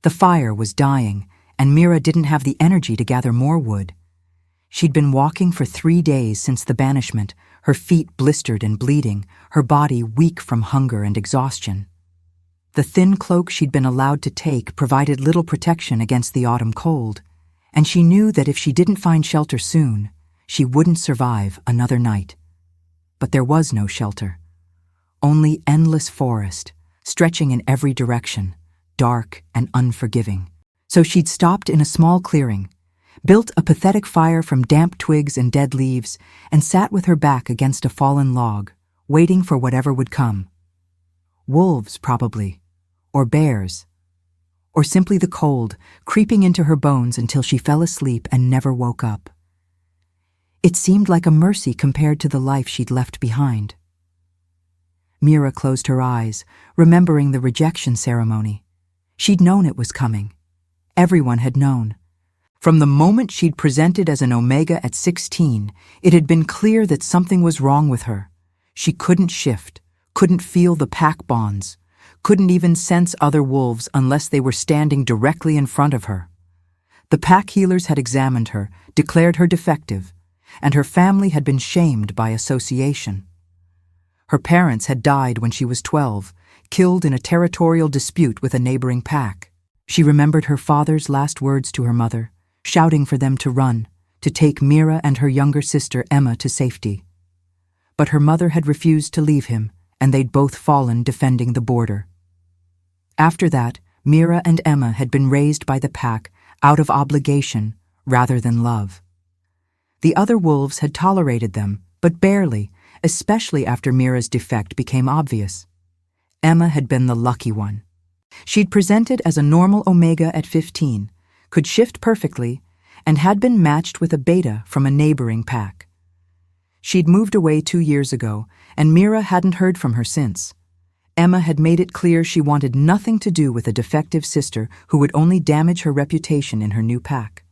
The fire was dying, and Mira didn't have the energy to gather more wood. She'd been walking for 3 days since the banishment, her feet blistered and bleeding, her body weak from hunger and exhaustion. The thin cloak she'd been allowed to take provided little protection against the autumn cold, and she knew that if she didn't find shelter soon, she wouldn't survive another night. But there was no shelter. Only endless forest, stretching in every direction, dark and unforgiving. So she'd stopped in a small clearing, built a pathetic fire from damp twigs and dead leaves, and sat with her back against a fallen log, waiting for whatever would come. Wolves, probably, or bears, or simply the cold, creeping into her bones until she fell asleep and never woke up. It seemed like a mercy compared to the life she'd left behind. Mira closed her eyes, remembering the rejection ceremony. She'd known it was coming. Everyone had known. From the moment she'd presented as an Omega at 16, it had been clear that something was wrong with her. She couldn't shift, couldn't feel the pack bonds, couldn't even sense other wolves unless they were standing directly in front of her. The pack healers had examined her, declared her defective, and her family had been shamed by association. Her parents had died when she was 12, killed in a territorial dispute with a neighboring pack. She remembered her father's last words to her mother, shouting for them to run, to take Mira and her younger sister Emma to safety. But her mother had refused to leave him, and they'd both fallen defending the border. After that, Mira and Emma had been raised by the pack out of obligation rather than love. The other wolves had tolerated them, but barely, especially after Mira's defect became obvious. Emma had been the lucky one. She'd presented as a normal Omega at 15, could shift perfectly, and had been matched with a beta from a neighboring pack. She'd moved away 2 years ago, and Mira hadn't heard from her since. Emma had made it clear she wanted nothing to do with a defective sister who would only damage her reputation in her new pack.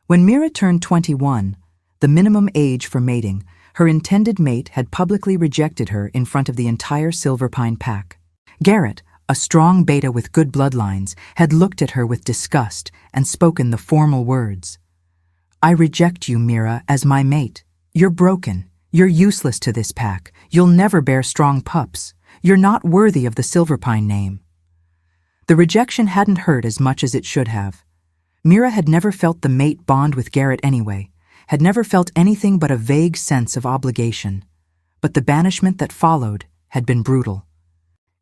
When Mira turned 21, the minimum age for mating, her intended mate had publicly rejected her in front of the entire Silverpine pack. Garrett, a strong beta with good bloodlines, had looked at her with disgust and spoken the formal words. "I reject you, Mira, as my mate. You're broken. You're useless to this pack. You'll never bear strong pups. You're not worthy of the Silverpine name." The rejection hadn't hurt as much as it should have. Mira had never felt the mate bond with Garrett anyway, had never felt anything but a vague sense of obligation. But the banishment that followed had been brutal.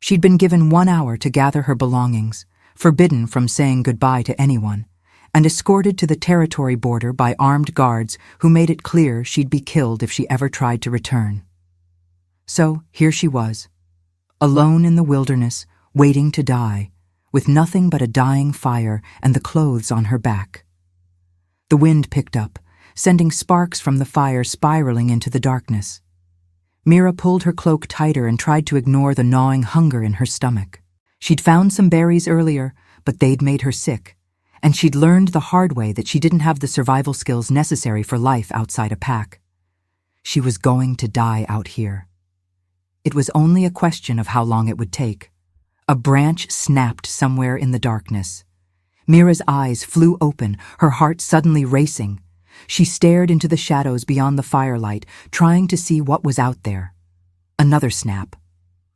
She'd been given 1 hour to gather her belongings, forbidden from saying goodbye to anyone, and escorted to the territory border by armed guards who made it clear she'd be killed if she ever tried to return. So here she was, alone in the wilderness, waiting to die, with nothing but a dying fire and the clothes on her back. The wind picked up, sending sparks from the fire spiraling into the darkness. Mira pulled her cloak tighter and tried to ignore the gnawing hunger in her stomach. She'd found some berries earlier, but they'd made her sick, and she'd learned the hard way that she didn't have the survival skills necessary for life outside a pack. She was going to die out here. It was only a question of how long it would take. A branch snapped somewhere in the darkness. Mira's eyes flew open, her heart suddenly racing. She stared into the shadows beyond the firelight, trying to see what was out there. Another snap.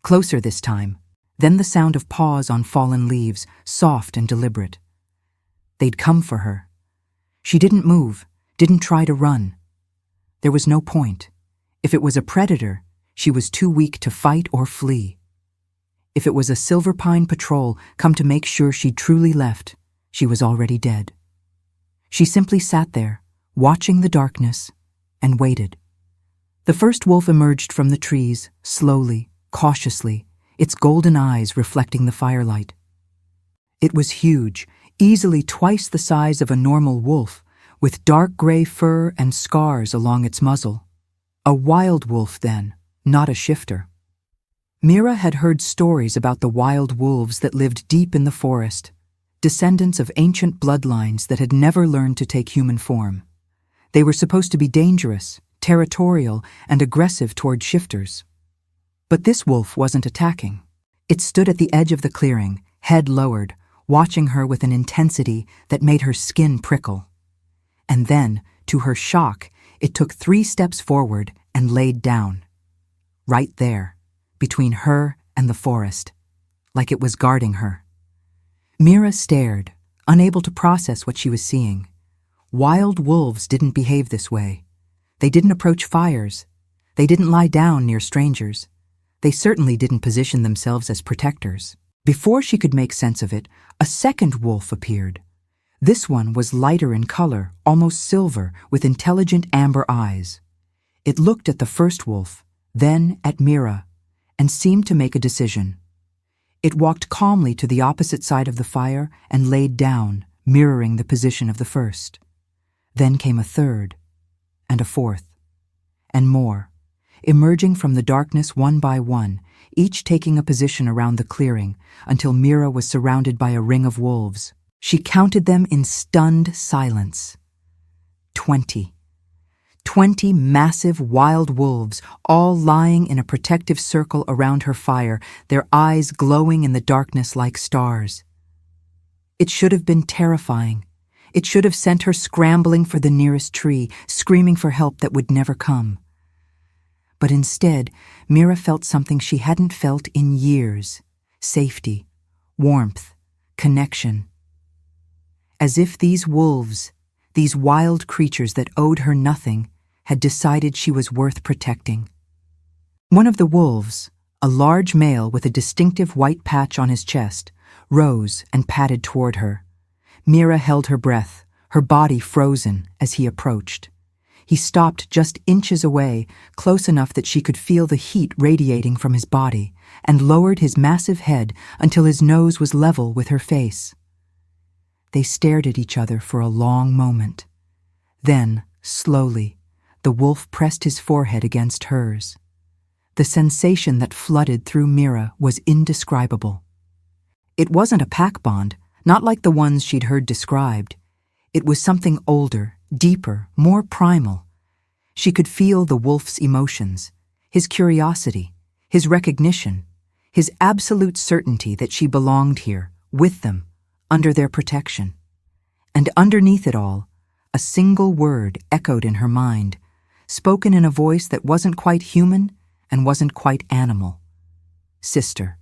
Closer this time. Then the sound of paws on fallen leaves, soft and deliberate. They'd come for her. She didn't move, didn't try to run. There was no point. If it was a predator, she was too weak to fight or flee. If it was a Silverpine patrol come to make sure she'd truly left, she was already dead. She simply sat there, watching the darkness, and waited. The first wolf emerged from the trees, slowly, cautiously, its golden eyes reflecting the firelight. It was huge, easily twice the size of a normal wolf, with dark gray fur and scars along its muzzle. A wild wolf, then, not a shifter. Mira had heard stories about the wild wolves that lived deep in the forest, descendants of ancient bloodlines that had never learned to take human form. They were supposed to be dangerous, territorial, and aggressive toward shifters. But this wolf wasn't attacking. It stood at the edge of the clearing, head lowered, watching her with an intensity that made her skin prickle. And then, to her shock, it took 3 steps forward and laid down. Right there, between her and the forest, like it was guarding her. Mira stared, unable to process what she was seeing. Wild wolves didn't behave this way. They didn't approach fires. They didn't lie down near strangers. They certainly didn't position themselves as protectors. Before she could make sense of it, a second wolf appeared. This one was lighter in color, almost silver, with intelligent amber eyes. It looked at the first wolf, then at Mira, and seemed to make a decision. It walked calmly to the opposite side of the fire and laid down, mirroring the position of the first. Then came a third, and a fourth, and more, emerging from the darkness one by one, each taking a position around the clearing, until Mira was surrounded by a ring of wolves. She counted them in stunned silence. 20. 20 massive wild wolves, all lying in a protective circle around her fire, their eyes glowing in the darkness like stars. It should have been terrifying. It should have sent her scrambling for the nearest tree, screaming for help that would never come. But instead, Mira felt something she hadn't felt in years: safety, warmth, connection. As if these wolves, these wild creatures that owed her nothing, had decided she was worth protecting. One of the wolves, a large male with a distinctive white patch on his chest, rose and padded toward her. Mira held her breath, her body frozen, as he approached. He stopped just inches away, close enough that she could feel the heat radiating from his body, and lowered his massive head until his nose was level with her face. They stared at each other for a long moment. Then, slowly, the wolf pressed his forehead against hers. The sensation that flooded through Mira was indescribable. It wasn't a pack bond, not like the ones she'd heard described. It was something older, deeper, more primal. She could feel the wolf's emotions, his curiosity, his recognition, his absolute certainty that she belonged here, with them, under their protection. And underneath it all, a single word echoed in her mind, spoken in a voice that wasn't quite human and wasn't quite animal. Sister.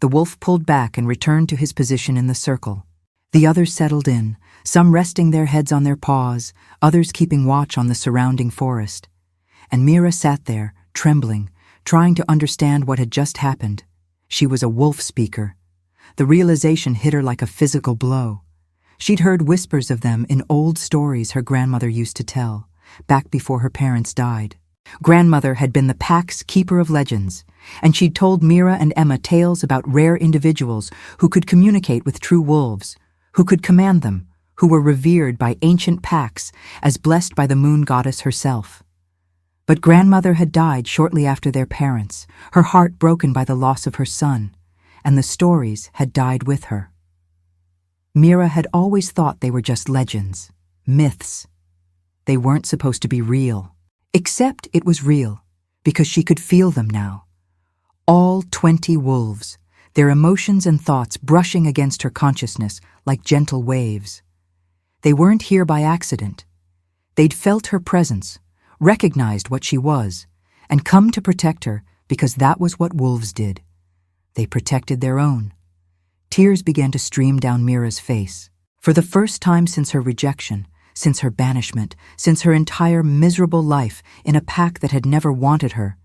The wolf pulled back and returned to his position in the circle. The others settled in, some resting their heads on their paws, others keeping watch on the surrounding forest. And Mira sat there, trembling, trying to understand what had just happened. She was a wolf speaker. The realization hit her like a physical blow. She'd heard whispers of them in old stories her grandmother used to tell, back before her parents died. Grandmother had been the pack's keeper of legends, and she'd told Mira and Emma tales about rare individuals who could communicate with true wolves, who could command them, who were revered by ancient packs as blessed by the moon goddess herself. But grandmother had died shortly after their parents, her heart broken by the loss of her son, and the stories had died with her. Mira had always thought they were just legends, myths. They weren't supposed to be real. Except it was real, because she could feel them now. All 20 wolves, their emotions and thoughts brushing against her consciousness like gentle waves. They weren't here by accident. They'd felt her presence, recognized what she was, and come to protect her because that was what wolves did. They protected their own. Tears began to stream down Mira's face. For the first time since her rejection, since her banishment, since her entire miserable life in a pack that had never wanted her,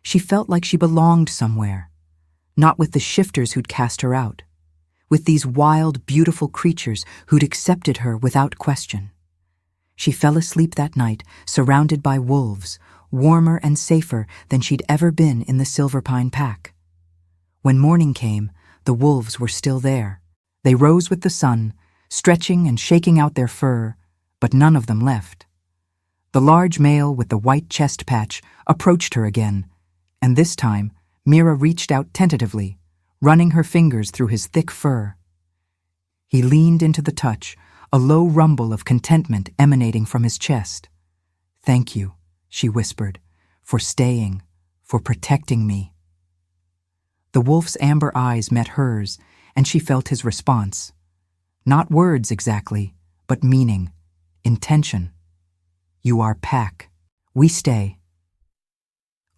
she felt like she belonged somewhere. Not with the shifters who'd cast her out. With these wild, beautiful creatures who'd accepted her without question. She fell asleep that night, surrounded by wolves, warmer and safer than she'd ever been in the Silverpine pack. When morning came, the wolves were still there. They rose with the sun, stretching and shaking out their fur, but none of them left. The large male with the white chest patch approached her again, and this time Mira reached out tentatively, running her fingers through his thick fur. He leaned into the touch, a low rumble of contentment emanating from his chest. "Thank you," she whispered, "for staying, for protecting me." The wolf's amber eyes met hers, and she felt his response. Not words exactly, but meaning, intention. You are pack. We stay.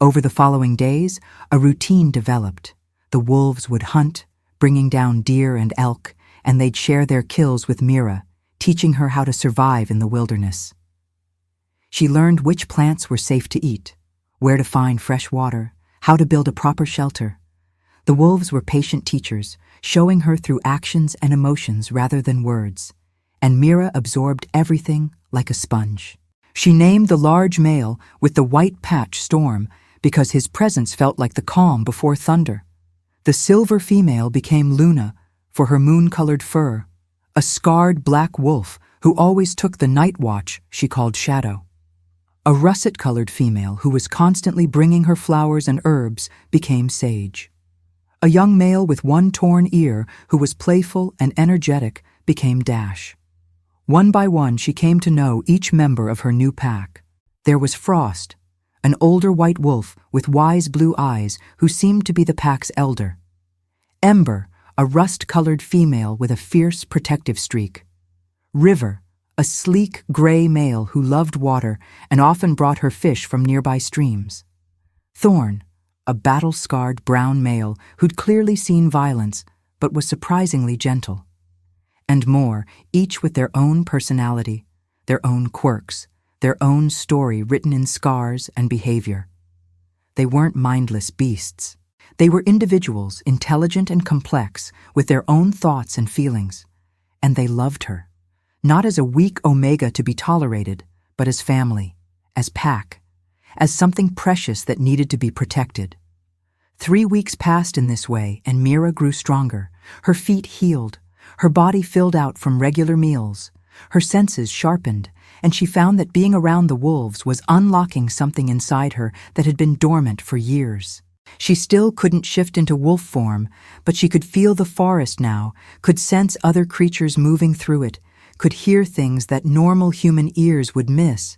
Over the following days, a routine developed. The wolves would hunt, bringing down deer and elk, and they'd share their kills with Mira, teaching her how to survive in the wilderness. She learned which plants were safe to eat, where to find fresh water, how to build a proper shelter. The wolves were patient teachers, showing her through actions and emotions rather than words, and Mira absorbed everything like a sponge. She named the large male with the white patch Storm because his presence felt like the calm before thunder. The silver female became Luna for her moon-colored fur, a scarred black wolf who always took the night watch she called Shadow. A russet-colored female who was constantly bringing her flowers and herbs became Sage. A young male with one torn ear who was playful and energetic became Dash. One by one, she came to know each member of her new pack. There was Frost, an older white wolf with wise blue eyes who seemed to be the pack's elder. Ember, a rust-colored female with a fierce protective streak. River, a sleek gray male who loved water and often brought her fish from nearby streams. Thorn, a battle-scarred brown male who'd clearly seen violence but was surprisingly gentle. And more, each with their own personality, their own quirks, their own story written in scars and behavior. They weren't mindless beasts. They were individuals, intelligent and complex, with their own thoughts and feelings. And they loved her, not as a weak omega to be tolerated, but as family, as pack, as something precious that needed to be protected. 3 weeks passed in this way, and Mira grew stronger. Her feet healed, her body filled out from regular meals, her senses sharpened, and she found that being around the wolves was unlocking something inside her that had been dormant for years. She still couldn't shift into wolf form, but she could feel the forest now, could sense other creatures moving through it, could hear things that normal human ears would miss.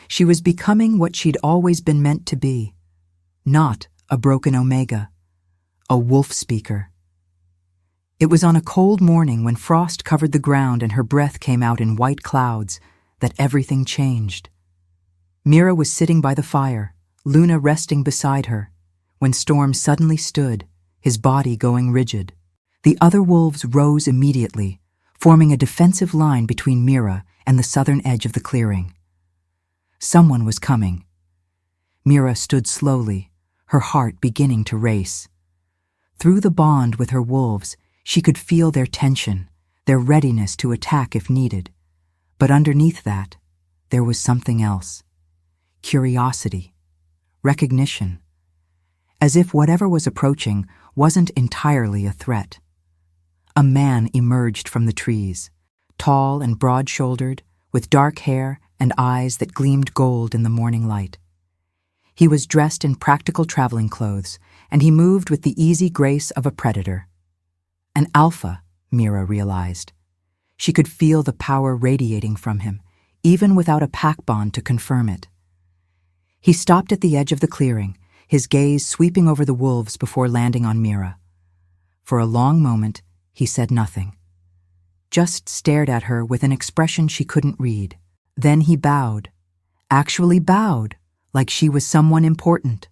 She was becoming what she'd always been meant to be. Not a broken omega, a wolf speaker. It was on a cold morning when frost covered the ground and her breath came out in white clouds that everything changed. Mira was sitting by the fire, Luna resting beside her, when Storm suddenly stood, his body going rigid. The other wolves rose immediately, forming a defensive line between Mira and the southern edge of the clearing. Someone was coming. Mira stood slowly, her heart beginning to race. Through the bond with her wolves, she could feel their tension, their readiness to attack if needed. But underneath that, there was something else. Curiosity, recognition, as if whatever was approaching wasn't entirely a threat. A man emerged from the trees, tall and broad-shouldered, with dark hair and eyes that gleamed gold in the morning light. He was dressed in practical traveling clothes, and he moved with the easy grace of a predator. An alpha, Mira realized. She could feel the power radiating from him, even without a pack bond to confirm it. He stopped at the edge of the clearing, his gaze sweeping over the wolves before landing on Mira. For a long moment, he said nothing, just stared at her with an expression she couldn't read. Then he bowed, actually bowed, like she was someone important.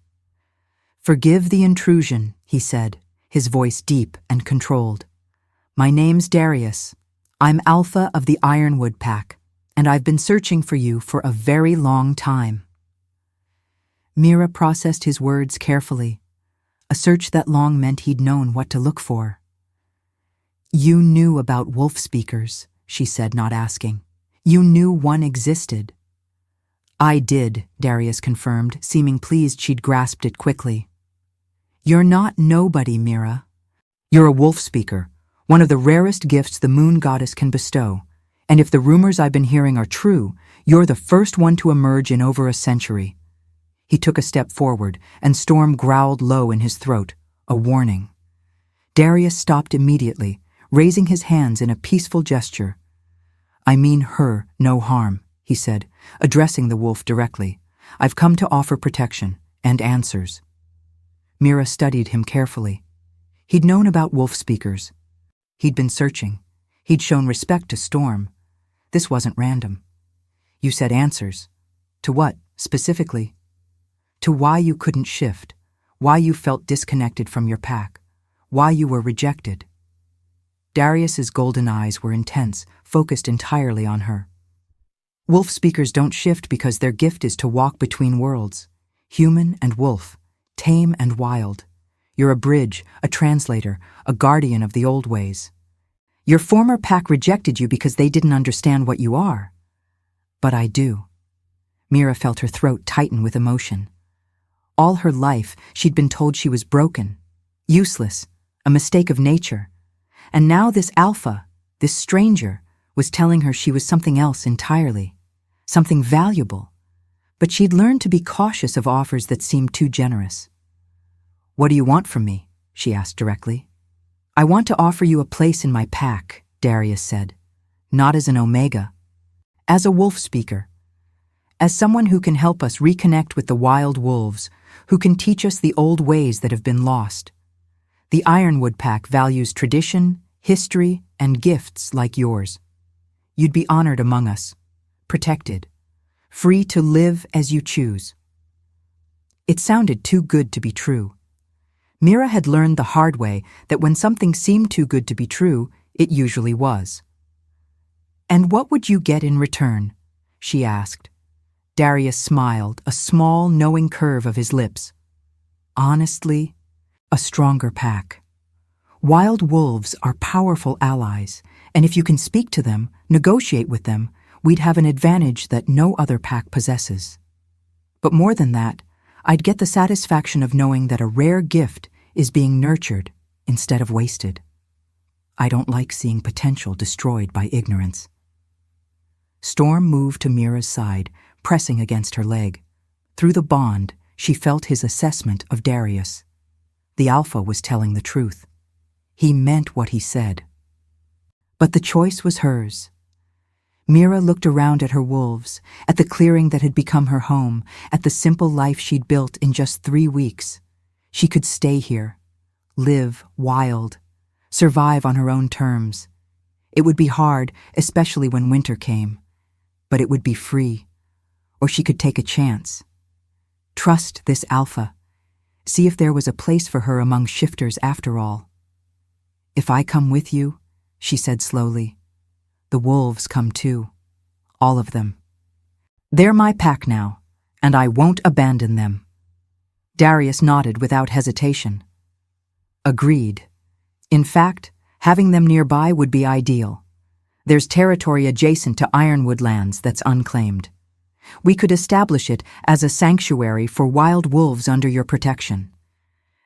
"Forgive the intrusion," he said, his voice deep and controlled. "My name's Darius. I'm Alpha of the Ironwood Pack, and I've been searching for you for a very long time." Mira processed his words carefully. A search that long meant he'd known what to look for. "You knew about wolf speakers," she said, not asking. "You knew one existed." "I did," Darius confirmed, seeming pleased she'd grasped it quickly. "You're not nobody, Mira. You're a wolf speaker, one of the rarest gifts the moon goddess can bestow. And if the rumors I've been hearing are true, you're the first one to emerge in over a century." He took a step forward, and Storm growled low in his throat, a warning. Darius stopped immediately, raising his hands in a peaceful gesture. "I mean her no harm," he said, addressing the wolf directly. "I've come to offer protection and answers." Mira studied him carefully. He'd known about wolf speakers, He'd been searching. He'd shown respect to Storm. This wasn't random. You said answers. To what, specifically? To why you couldn't shift, why you felt disconnected from your pack, why you were rejected. Darius's golden eyes were intense, focused entirely on her. Wolf speakers don't shift because their gift is to walk between worlds, human and wolf, tame and wild. You're a bridge, a translator, a guardian of the old ways. Your former pack rejected you because they didn't understand what you are. But I do. Mira felt her throat tighten with emotion. All her life, she'd been told she was broken, useless, a mistake of nature. And now this alpha, this stranger, was telling her she was something else entirely, something valuable. But she'd learned to be cautious of offers that seemed too generous. "What do you want from me?" she asked directly. "I want to offer you a place in my pack," Darius said. "Not as an Omega. As a wolf speaker. As someone who can help us reconnect with the wild wolves, who can teach us the old ways that have been lost. The Ironwood Pack values tradition, history, and gifts like yours. You'd be honored among us, protected, free to live as you choose." It sounded too good to be true. Mira had learned the hard way that when something seemed too good to be true, it usually was. "And what would you get in return?" she asked. Darius smiled, a small, knowing curve of his lips. "Honestly, a stronger pack. Wild wolves are powerful allies, and if you can speak to them, negotiate with them, we'd have an advantage that no other pack possesses. But more than that, I'd get the satisfaction of knowing that a rare gift is being nurtured instead of wasted. I don't like seeing potential destroyed by ignorance." Storm moved to Mira's side, pressing against her leg. Through the bond, she felt his assessment of Darius. The alpha was telling the truth. He meant what he said. But the choice was hers. Mira looked around at her wolves, at the clearing that had become her home, at the simple life she'd built in just 3 weeks. She could stay here, live wild, survive on her own terms. It would be hard, especially when winter came, but it would be free. Or she could take a chance. Trust this alpha. See if there was a place for her among shifters after all. "If I come with you," she said slowly, "the wolves come too. All of them. They're my pack now, and I won't abandon them." Darius nodded without hesitation. "Agreed. In fact, having them nearby would be ideal. There's territory adjacent to Ironwood lands that's unclaimed. We could establish it as a sanctuary for wild wolves under your protection.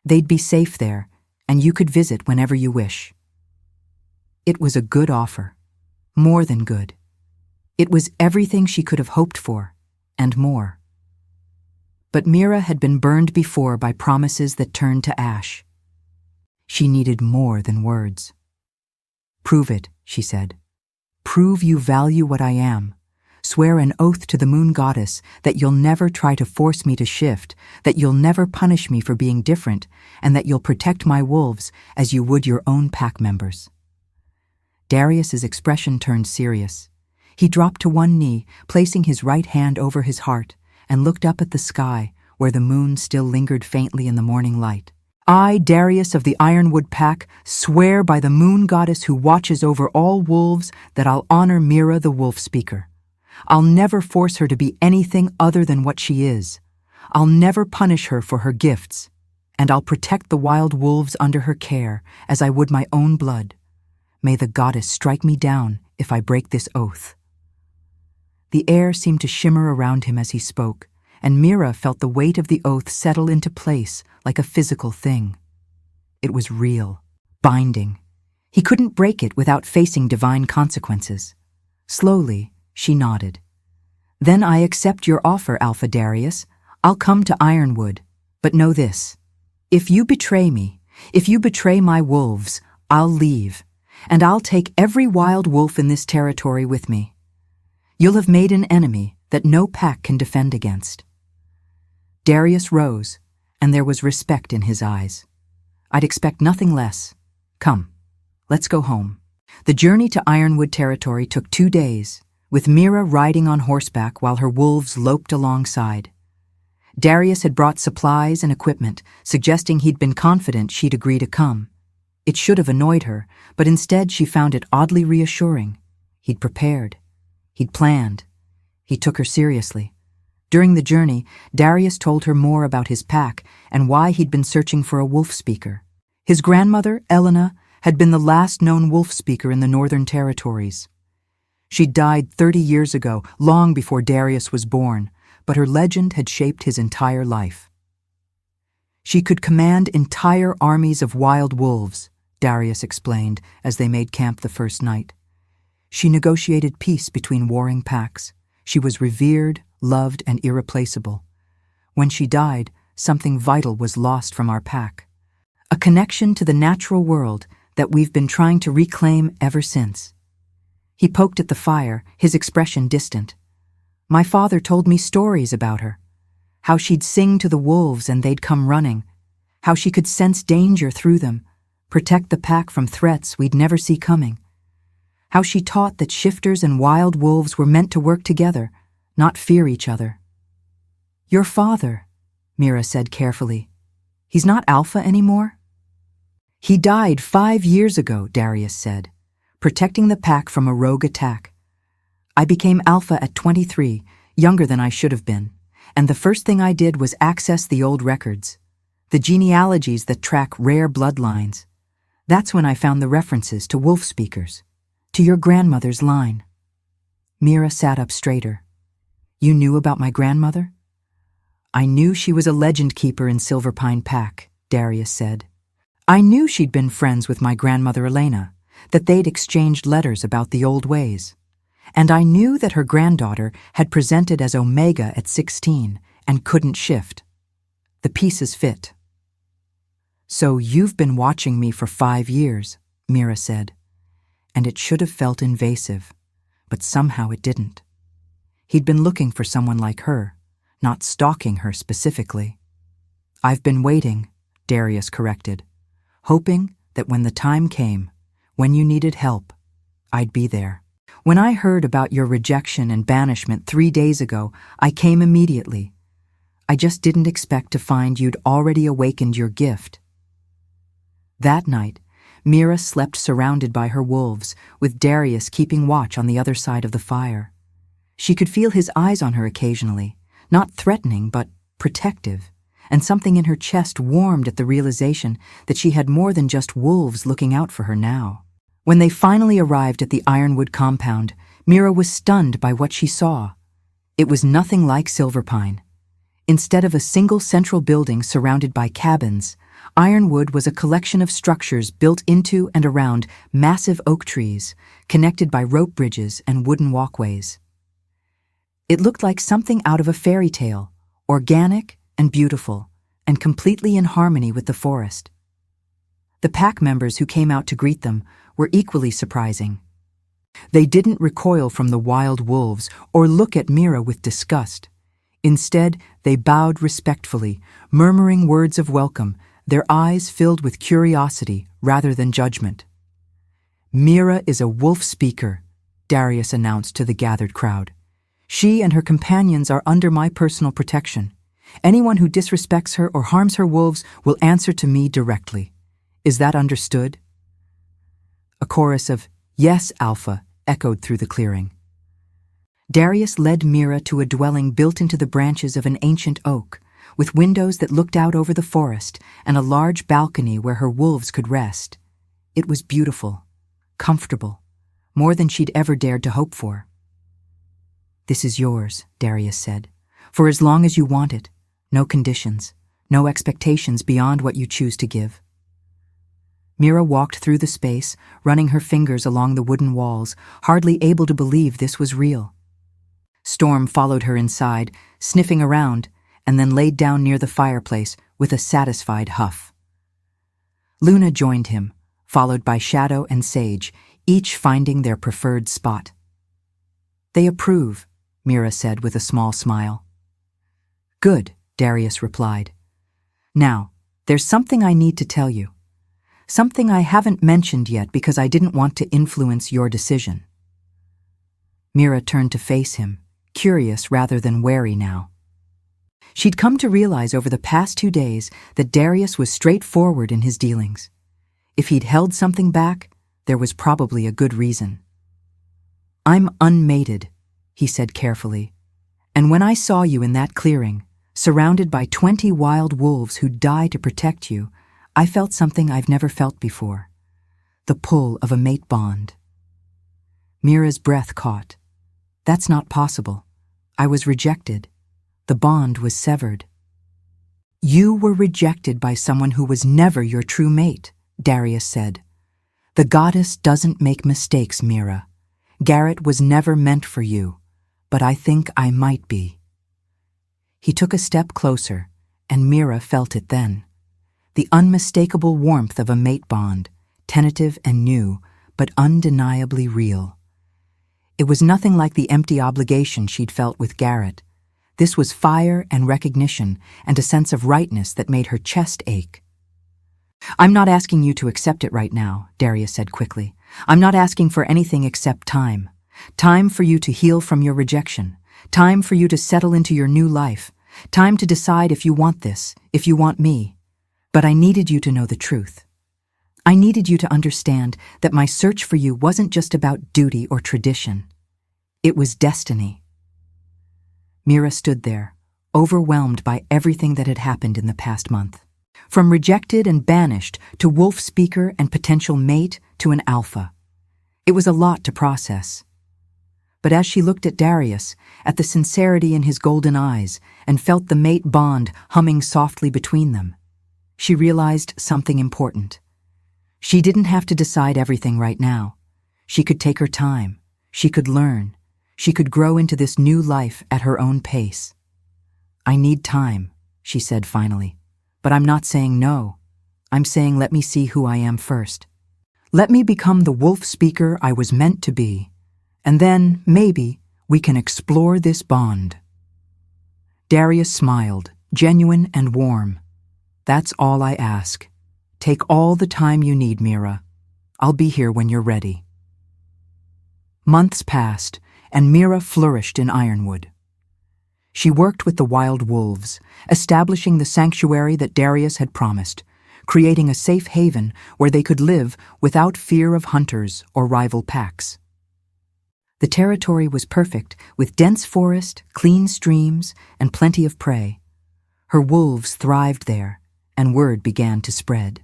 They'd be safe there, and you could visit whenever you wish." It was a good offer. More than good. It was everything she could have hoped for, and more. But Mira had been burned before by promises that turned to ash. She needed more than words. "Prove it," she said. "Prove you value what I am. Swear an oath to the moon goddess that you'll never try to force me to shift, that you'll never punish me for being different, and that you'll protect my wolves as you would your own pack members." Darius's expression turned serious. He dropped to one knee, placing his right hand over his heart, and looked up at the sky, where the moon still lingered faintly in the morning light. "I, Darius of the Ironwood Pack, swear by the moon goddess who watches over all wolves that I'll honor Mira the wolf speaker. I'll never force her to be anything other than what she is. I'll never punish her for her gifts, and I'll protect the wild wolves under her care as I would my own blood. May the goddess strike me down if I break this oath." The air seemed to shimmer around him as he spoke, and Mira felt the weight of the oath settle into place like a physical thing. It was real, binding. He couldn't break it without facing divine consequences. Slowly, she nodded. "Then I accept your offer, Alpha Darius. I'll come to Ironwood. But know this. If you betray me, if you betray my wolves, I'll leave, and I'll take every wild wolf in this territory with me. You'll have made an enemy that no pack can defend against." Darius rose, and there was respect in his eyes. "I'd expect nothing less. Come, Let's go home." The journey to Ironwood territory took 2 days, with Mira riding on horseback while her wolves loped alongside. Darius had brought supplies and equipment, suggesting he'd been confident she'd agree to come. It should have annoyed her, but instead she found it oddly reassuring. He'd prepared. He'd planned. He took her seriously. During the journey, Darius told her more about his pack and why he'd been searching for a wolf speaker. His grandmother, Elena, had been the last known wolf speaker in the Northern Territories. She'd died 30 years ago, long before Darius was born, but her legend had shaped his entire life. She could command entire armies of wild wolves, Darius explained as they made camp the first night. She negotiated peace between warring packs. She was revered, loved, and irreplaceable. When she died, something vital was lost from our pack. A connection to the natural world that we've been trying to reclaim ever since. He poked at the fire, his expression distant. My father told me stories about her. How she'd sing to the wolves and they'd come running. How she could sense danger through them, protect the pack from threats we'd never see coming. How she taught that shifters and wild wolves were meant to work together, not fear each other. Your father, Mira said carefully. He's not Alpha anymore? He died 5 years ago, Darius said, protecting the pack from a rogue attack. I became Alpha at 23, younger than I should have been, and the first thing I did was access the old records, the genealogies that track rare bloodlines. That's when I found the references to wolf speakers, to your grandmother's line. Mira sat up straighter. You knew about my grandmother? I knew she was a legend keeper in Silverpine Pack, Darius said. I knew she'd been friends with my grandmother Elena, that they'd exchanged letters about the old ways. And I knew that her granddaughter had presented as Omega at 16 and couldn't shift. The pieces fit. So you've been watching me for 5 years, Mira said. And it should have felt invasive, but somehow it didn't. He'd been looking for someone like her, not stalking her specifically. I've been waiting, Darius corrected, hoping that when the time came, when you needed help, I'd be there. When I heard about your rejection and banishment 3 days ago, I came immediately. I just didn't expect to find you'd already awakened your gift. That night, Mira slept surrounded by her wolves, with Darius keeping watch on the other side of the fire. She could feel his eyes on her occasionally, not threatening but protective, and something in her chest warmed at the realization that she had more than just wolves looking out for her now. When they finally arrived at the Ironwood compound, Mira was stunned by what she saw. It was nothing like Silverpine. Instead of a single central building surrounded by cabins, Ironwood was a collection of structures built into and around massive oak trees, connected by rope bridges and wooden walkways. It looked like something out of a fairy tale, organic and beautiful, and completely in harmony with the forest. The pack members who came out to greet them were equally surprising. They didn't recoil from the wild wolves or look at Mira with disgust. Instead, they bowed respectfully, murmuring words of welcome, their eyes filled with curiosity rather than judgment. Mira is a wolf speaker, Darius announced to the gathered crowd. She and her companions are under my personal protection. Anyone who disrespects her or harms her wolves will answer to me directly. Is that understood? A chorus of, Yes, Alpha, echoed through the clearing. Darius led Mira to a dwelling built into the branches of an ancient oak, with windows that looked out over the forest and a large balcony where her wolves could rest. It was beautiful, comfortable, more than she'd ever dared to hope for. This is yours, Darius said, for as long as you want it. No conditions, no expectations beyond what you choose to give. Mira walked through the space, running her fingers along the wooden walls, hardly able to believe this was real. Storm followed her inside, sniffing around, and then laid down near the fireplace with a satisfied huff. Luna joined him, followed by Shadow and Sage, each finding their preferred spot. They approve, Mira said with a small smile. Good, Darius replied. Now, there's something I need to tell you. Something I haven't mentioned yet because I didn't want to influence your decision." Mira turned to face him, curious rather than wary now. She'd come to realize over the past 2 days that Darius was straightforward in his dealings. If he'd held something back, there was probably a good reason. "I'm unmated," he said carefully, "and when I saw you in that clearing, surrounded by 20 wild wolves who'd die to protect you, I felt something I've never felt before. The pull of a mate bond." Mira's breath caught. "That's not possible. I was rejected. The bond was severed." "You were rejected by someone who was never your true mate," Darius said. "The goddess doesn't make mistakes, Mira. Garrett was never meant for you, but I think I might be." He took a step closer, and Mira felt it then. The unmistakable warmth of a mate bond, tentative and new, but undeniably real. It was nothing like the empty obligation she'd felt with Garrett. This was fire and recognition and a sense of rightness that made her chest ache. "I'm not asking you to accept it right now," Darius said quickly. "I'm not asking for anything except time. Time for you to heal from your rejection. Time for you to settle into your new life. Time to decide if you want this, if you want me. But I needed you to know the truth. I needed you to understand that my search for you wasn't just about duty or tradition. It was destiny." Mira stood there, overwhelmed by everything that had happened in the past month. From rejected and banished to wolf speaker and potential mate to an alpha. It was a lot to process. But as she looked at Darius, at the sincerity in his golden eyes, and felt the mate bond humming softly between them, she realized something important. She didn't have to decide everything right now. She could take her time. She could learn. She could grow into this new life at her own pace. "I need time," she said finally. "But I'm not saying no. I'm saying let me see who I am first. Let me become the wolf speaker I was meant to be. And then, maybe, we can explore this bond." Darius smiled, genuine and warm. "That's all I ask. Take all the time you need, Mira. I'll be here when you're ready." Months passed, and Mira flourished in Ironwood. She worked with the wild wolves, establishing the sanctuary that Darius had promised, creating a safe haven where they could live without fear of hunters or rival packs. The territory was perfect, with dense forest, clean streams, and plenty of prey. Her wolves thrived there, and word began to spread.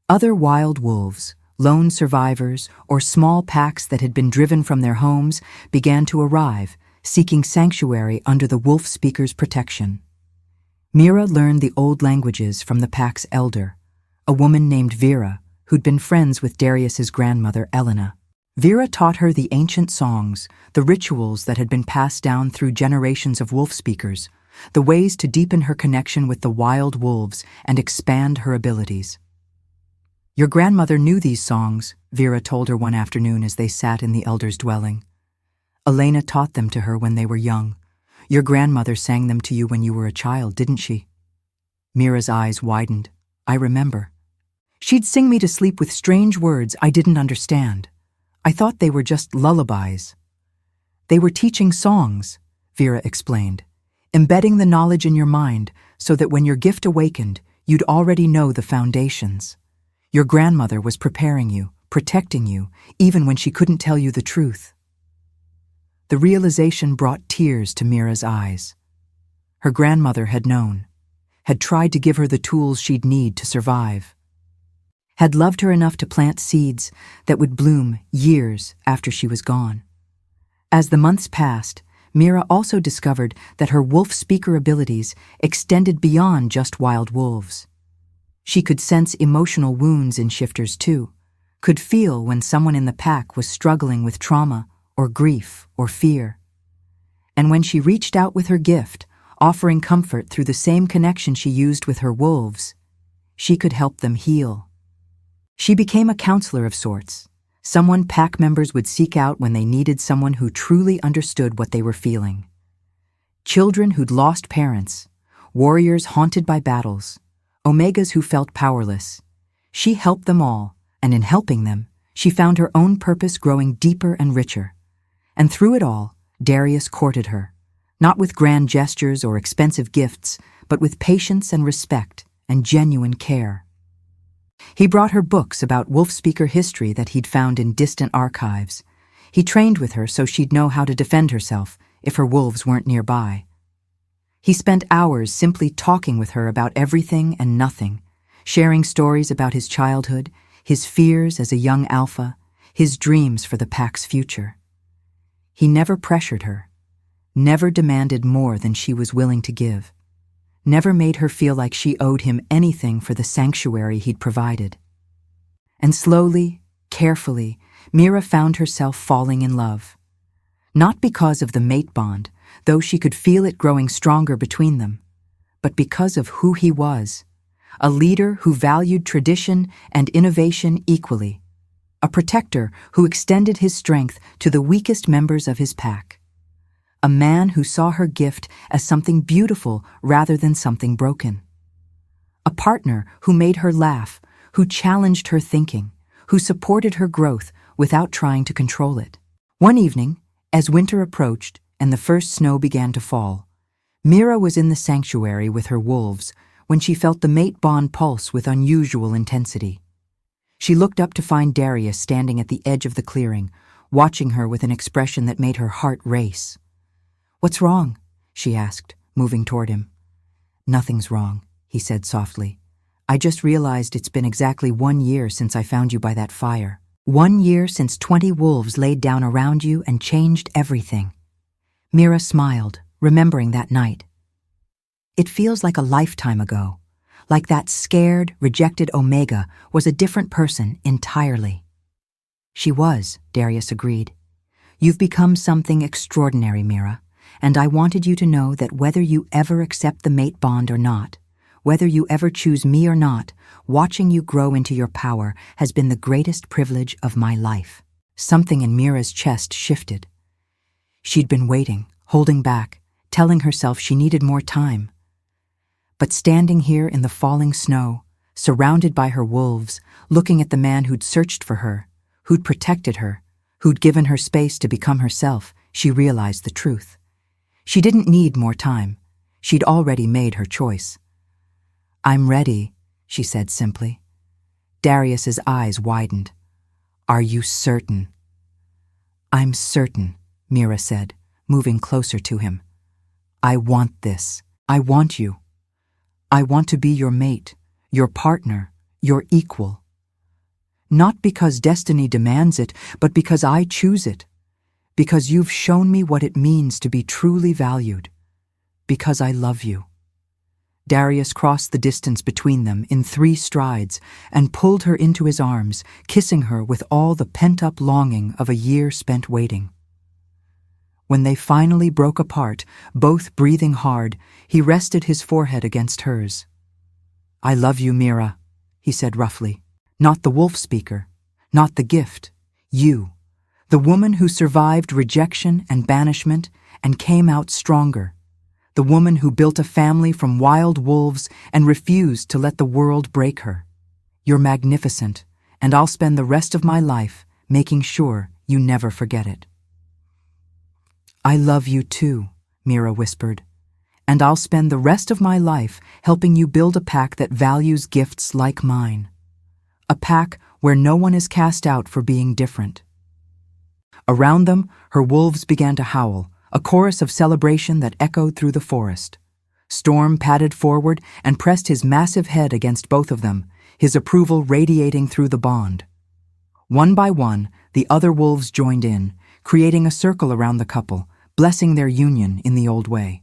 Other wild wolves, lone survivors, or small packs that had been driven from their homes began to arrive, seeking sanctuary under the wolf speaker's protection. Mira learned the old languages from the pack's elder, a woman named Vera, who'd been friends with Darius's grandmother, Elena. Vera taught her the ancient songs, the rituals that had been passed down through generations of wolf speakers, the ways to deepen her connection with the wild wolves and expand her abilities. "Your grandmother knew these songs," Vera told her one afternoon as they sat in the elder's dwelling. "Elena taught them to her when they were young. Your grandmother sang them to you when you were a child, didn't she?" Mira's eyes widened. "I remember. She'd sing me to sleep with strange words I didn't understand. I thought they were just lullabies." "They were teaching songs," Vera explained, "embedding the knowledge in your mind so that when your gift awakened, you'd already know the foundations. Your grandmother was preparing you, protecting you, even when she couldn't tell you the truth." The realization brought tears to Mira's eyes. Her grandmother had known, had tried to give her the tools she'd need to survive, had loved her enough to plant seeds that would bloom years after she was gone. As the months passed, Mira also discovered that her wolf speaker abilities extended beyond just wild wolves. She could sense emotional wounds in shifters too, could feel when someone in the pack was struggling with trauma or grief or fear. And when she reached out with her gift, offering comfort through the same connection she used with her wolves, she could help them heal. She became a counselor of sorts, someone pack members would seek out when they needed someone who truly understood what they were feeling. Children who'd lost parents, warriors haunted by battles, Omegas who felt powerless. She helped them all, and in helping them, she found her own purpose growing deeper and richer. And through it all, Darius courted her, not with grand gestures or expensive gifts, but with patience and respect and genuine care. He brought her books about wolf-speaker history that he'd found in distant archives. He trained with her so she'd know how to defend herself if her wolves weren't nearby. He spent hours simply talking with her about everything and nothing, sharing stories about his childhood, his fears as a young alpha, his dreams for the pack's future. He never pressured her, never demanded more than she was willing to give, never made her feel like she owed him anything for the sanctuary he'd provided. And slowly, carefully, Mira found herself falling in love. Not because of the mate bond, though she could feel it growing stronger between them, but because of who he was, a leader who valued tradition and innovation equally, a protector who extended his strength to the weakest members of his pack, a man who saw her gift as something beautiful rather than something broken, a partner who made her laugh, who challenged her thinking, who supported her growth without trying to control it. One evening, as winter approached and the first snow began to fall, Mira was in the sanctuary with her wolves when she felt the mate bond pulse with unusual intensity. She looked up to find Darius standing at the edge of the clearing, watching her with an expression that made her heart race. "What's wrong?" she asked, moving toward him. "Nothing's wrong," he said softly. "I just realized it's been exactly 1 year since I found you by that fire. 1 year since 20 wolves laid down around you and changed everything." Mira smiled, remembering that night. "It feels like a lifetime ago, like that scared, rejected Omega was a different person entirely." "She was," Darius agreed. "You've become something extraordinary, Mira, and I wanted you to know that whether you ever accept the mate bond or not, whether you ever choose me or not, watching you grow into your power has been the greatest privilege of my life." Something in Mira's chest shifted. She'd been waiting, holding back, telling herself she needed more time. But standing here in the falling snow, surrounded by her wolves, looking at the man who'd searched for her, who'd protected her, who'd given her space to become herself, she realized the truth. She didn't need more time. She'd already made her choice. "I'm ready," she said simply. Darius's eyes widened. "Are you certain?" "I'm certain," Mira said, moving closer to him. "I want this. I want you. I want to be your mate, your partner, your equal. Not because destiny demands it, but because I choose it. Because you've shown me what it means to be truly valued. Because I love you." Darius crossed the distance between them in 3 strides and pulled her into his arms, kissing her with all the pent-up longing of a year spent waiting. When they finally broke apart, both breathing hard, he rested his forehead against hers. "I love you, Mira," he said roughly. "Not the wolf speaker, not the gift. You, the woman who survived rejection and banishment and came out stronger. The woman who built a family from wild wolves and refused to let the world break her. You're magnificent, and I'll spend the rest of my life making sure you never forget it." "I love you too," Mira whispered, "and I'll spend the rest of my life helping you build a pack that values gifts like mine. A pack where no one is cast out for being different." Around them, her wolves began to howl, a chorus of celebration that echoed through the forest. Storm padded forward and pressed his massive head against both of them, his approval radiating through the bond. One by one, the other wolves joined in, creating a circle around the couple, blessing their union in the old way.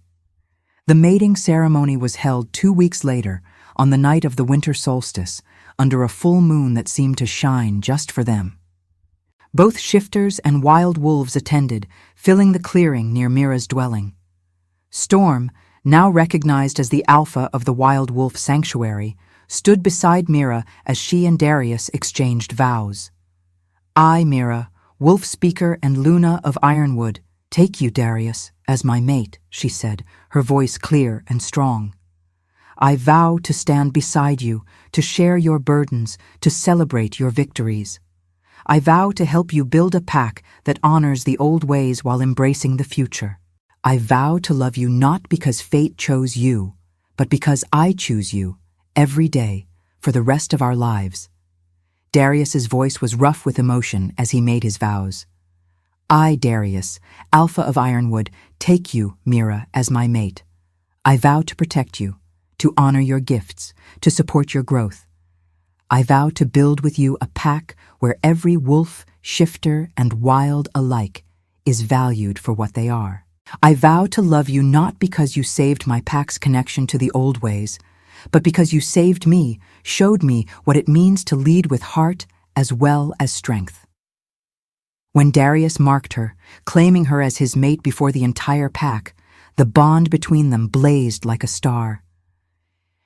The mating ceremony was held 2 weeks later, on the night of the winter solstice, under a full moon that seemed to shine just for them. Both shifters and wild wolves attended, filling the clearing near Mira's dwelling. Storm, now recognized as the alpha of the wild wolf sanctuary, stood beside Mira as she and Darius exchanged vows. "I, Mira, wolf speaker and Luna of Ironwood, take you, Darius, as my mate," she said, her voice clear and strong. I vow to stand beside you, to share your burdens, to celebrate your victories. I vow to help you build a pack that honors the old ways while embracing the future. I vow to love you not because fate chose you, but because I choose you, every day, for the rest of our lives. Darius's voice was rough with emotion as he made his vows. I, Darius, Alpha of Ironwood, take you, Mira, as my mate. I vow to protect you, to honor your gifts, to support your growth. I vow to build with you a pack where every wolf, shifter, and wild alike is valued for what they are. I vow to love you not because you saved my pack's connection to the old ways, but because you saved me, showed me what it means to lead with heart as well as strength. When Darius marked her, claiming her as his mate before the entire pack, the bond between them blazed like a star.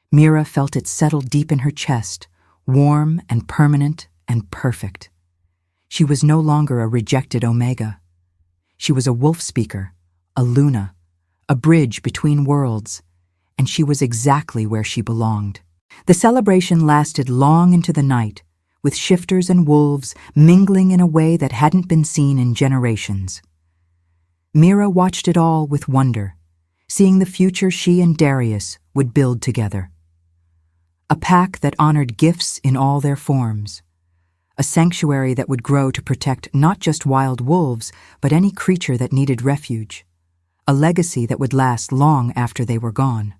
Mira felt it settle deep in her chest, warm and permanent and perfect. She was no longer a rejected Omega. She was a wolf speaker, a Luna, a bridge between worlds, and she was exactly where she belonged. The celebration lasted long into the night, with shifters and wolves mingling in a way that hadn't been seen in generations. Mira watched it all with wonder, seeing the future she and Darius would build together. A pack that honored gifts in all their forms. A sanctuary that would grow to protect not just wild wolves, but any creature that needed refuge. A legacy that would last long after they were gone.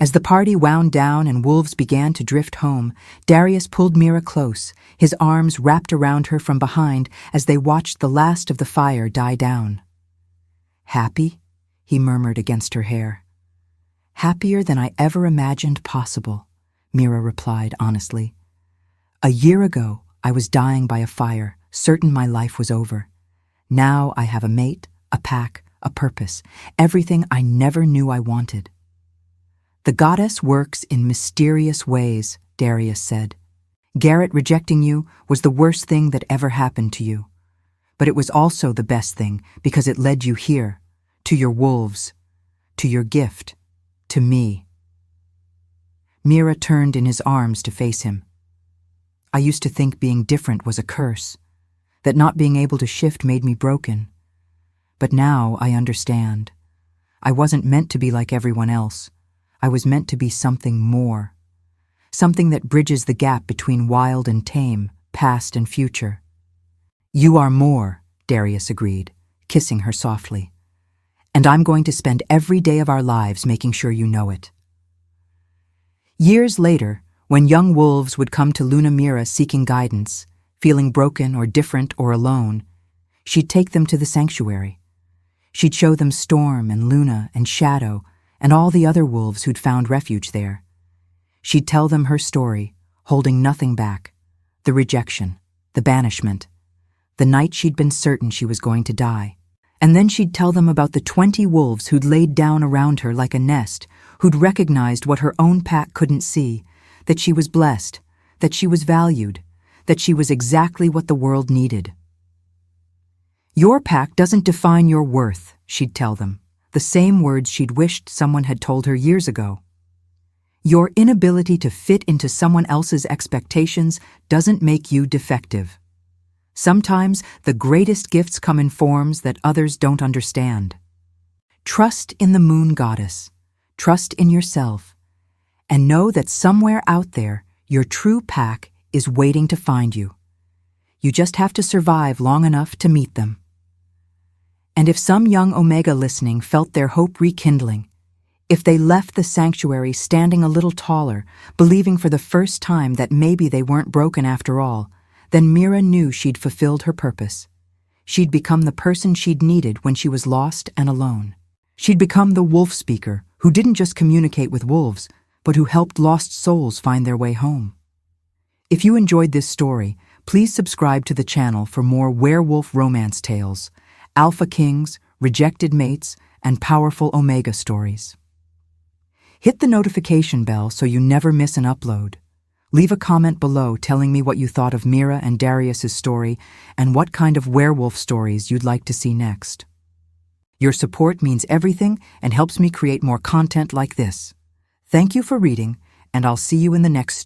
As the party wound down and wolves began to drift home, Darius pulled Mira close, his arms wrapped around her from behind as they watched the last of the fire die down. Happy? He murmured against her hair. Happier than I ever imagined possible, Mira replied honestly. A year ago, I was dying by a fire, certain my life was over. Now I have a mate, a pack, a purpose, everything I never knew I wanted. The goddess works in mysterious ways, Darius said. Garrett rejecting you was the worst thing that ever happened to you. But it was also the best thing because it led you here, to your wolves, to your gift, to me. Mira turned in his arms to face him. I used to think being different was a curse, that not being able to shift made me broken. But now I understand. I wasn't meant to be like everyone else. I was meant to be something more. Something that bridges the gap between wild and tame, past and future. You are more, Darius agreed, kissing her softly. And I'm going to spend every day of our lives making sure you know it. Years later, when young wolves would come to Luna Mira seeking guidance, feeling broken or different or alone, she'd take them to the sanctuary. She'd show them Storm and Luna and Shadow and all the other wolves who'd found refuge there. She'd tell them her story, holding nothing back, the rejection, the banishment, the night she'd been certain she was going to die. And then she'd tell them about the 20 wolves who'd laid down around her like a nest, who'd recognized what her own pack couldn't see, that she was blessed, that she was valued, that she was exactly what the world needed. Your pack doesn't define your worth, she'd tell them, the same words she'd wished someone had told her years ago. Your inability to fit into someone else's expectations doesn't make you defective. Sometimes the greatest gifts come in forms that others don't understand. Trust in the moon goddess, trust in yourself, and know that somewhere out there, your true pack is waiting to find you. You just have to survive long enough to meet them. And if some young Omega listening felt their hope rekindling, if they left the sanctuary standing a little taller, believing for the first time that maybe they weren't broken after all, then Mira knew she'd fulfilled her purpose. She'd become the person she'd needed when she was lost and alone. She'd become the wolf speaker who didn't just communicate with wolves, but who helped lost souls find their way home. If you enjoyed this story, please subscribe to the channel for more werewolf romance tales, alpha kings, rejected mates, and powerful Omega stories. Hit the notification bell so you never miss an upload. Leave a comment below telling me what you thought of Mira and Darius's story and what kind of werewolf stories you'd like to see next. Your support means everything and helps me create more content like this. Thank you for reading, and I'll see you in the next story.